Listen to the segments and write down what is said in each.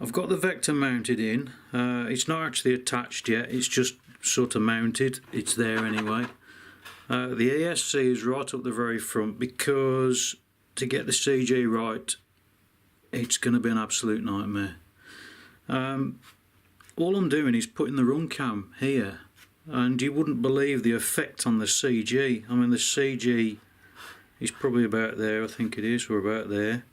I've got the Vector mounted in. It's not actually attached yet, it's just sort of mounted. It's there anyway. The ESC is right up the very front because to get the CG right, it's going to be an absolute nightmare. All I'm doing is putting the run cam here, and you wouldn't believe the effect on the CG. I mean, the CG is probably about there, I think it is, or about there.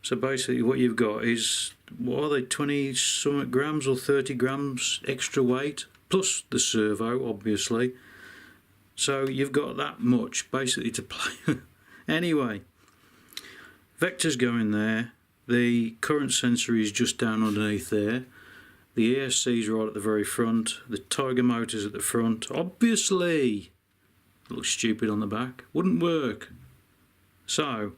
So basically what you've got is, what are they, 20 something grams or 30 grams extra weight, plus the servo obviously. So you've got that much basically to play. Anyway, Vector's going there, the current sensor is just down underneath there, the ESC's right at the very front, the Tiger motor's at the front. Obviously, it looks stupid on the back, wouldn't work. So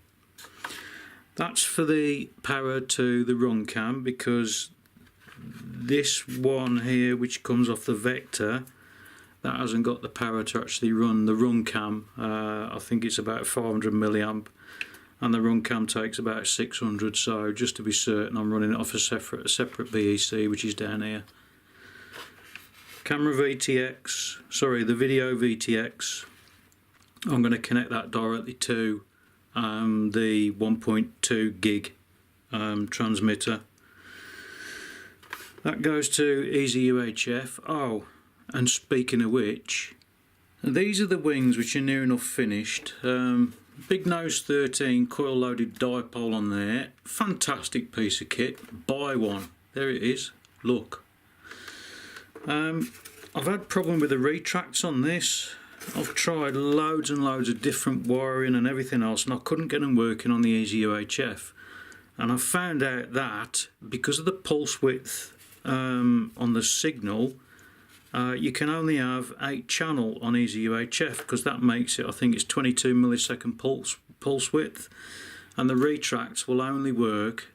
that's for the power to the run cam, because this one here which comes off the Vector, that hasn't got the power to actually run the run cam. I think it's about 500 milliamp and the run cam takes about 600, so just to be certain I'm running it off a separate BEC which is down here. Camera VTX, sorry, the video VTX, I'm going to connect that directly to the 1.2 gig transmitter. That goes to Easy UHF. Oh, and speaking of which, these are the wings which are near enough finished. Big nose 13 coil loaded dipole on there. Fantastic piece of kit. Buy one. There it is. Look. I've had problem with the retracts on this. I've tried loads and loads of different wiring and everything else, and I couldn't get them working on the Easy UHF. And I found out that because of the pulse width on the signal, you can only have 8 channel on Easy UHF, because that makes it, I think it's 22 millisecond pulse width, and the retracts will only work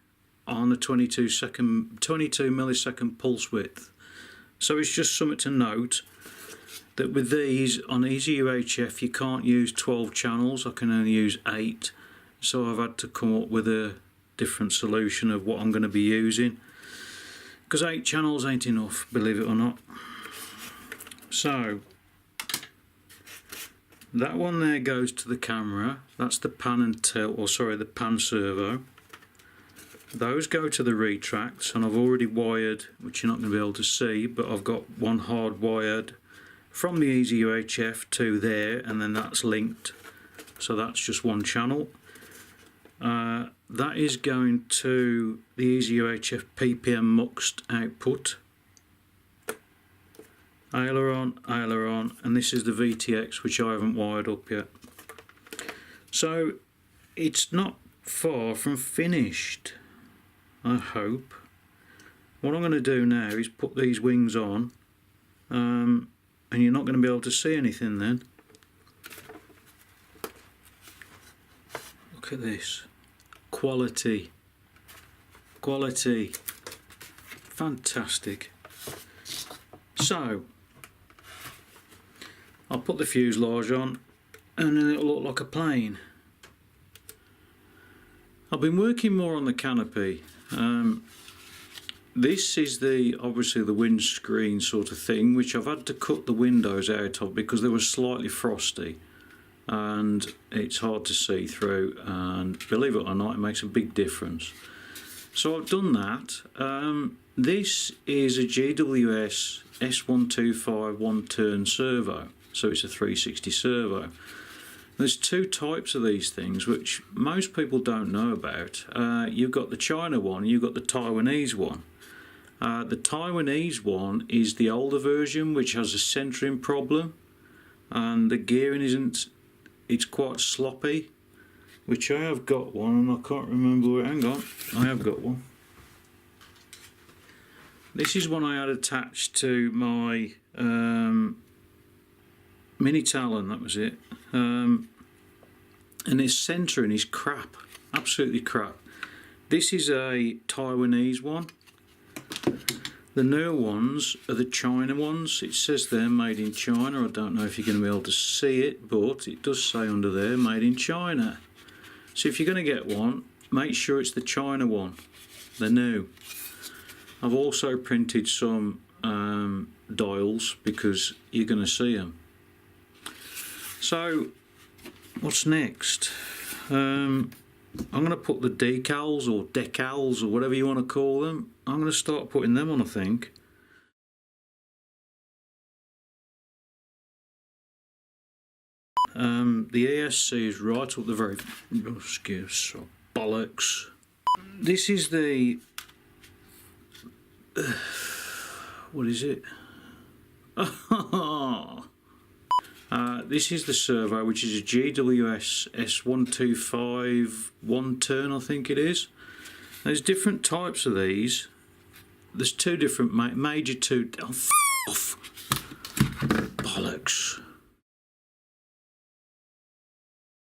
on a 22 millisecond pulse width. So it's just something to note that with these on Easy UHF you can't use 12 channels, I can only use 8, so I've had to come up with a different solution of what I'm going to be using, because 8 channels ain't enough, believe it or not. So that one there goes to the camera, that's the pan and tilt, or sorry, the pan servo. Those go to the retracts, and I've already wired, which you're not going to be able to see, but I've got one hard wired from the Easy UHF to there, and then that's linked, so that's just one channel. That is going to the Easy UHF PPM muxed output. Aileron, and this is the VTX which I haven't wired up yet. So it's not far from finished, I hope. What I'm going to do now is put these wings on, and you're not going to be able to see anything then. Look at this. Quality. Quality. Fantastic. So I'll put the fuselage on, and then it'll look like a plane. I've been working more on the canopy. This is obviously the windscreen sort of thing, which I've had to cut the windows out of because they were slightly frosty and it's hard to see through, and believe it or not, it makes a big difference. So I've done that. This is a GWS S125 one-turn servo, so it's a 360 servo. There's 2 types of these things which most people don't know about. You've got the China one, you've got the Taiwanese one. The Taiwanese one is the older version, which has a centering problem, and the gearing it's quite sloppy, which I have got one, and I can't remember where. Hang on, I have got one. This is one I had attached to my Mini Talon, that was it. And his centering is crap, absolutely crap. This is a Taiwanese one. The newer ones are the China ones. It says they're made in China. I don't know if you're going to be able to see it, but it does say under there made in China. So if you're going to get one, make sure it's the China one. They're new. I've also printed some dials because you're going to see them. So what's next? I'm going to put the decals or decals or whatever you want to call them. I'm going to start putting them on, I think. The ESC is right up the very... excuse, bollocks. This is the... what is it? This is the servo, which is a GWS S125 one turn, I think it is. There's different types of these. There's two different major two... Oh,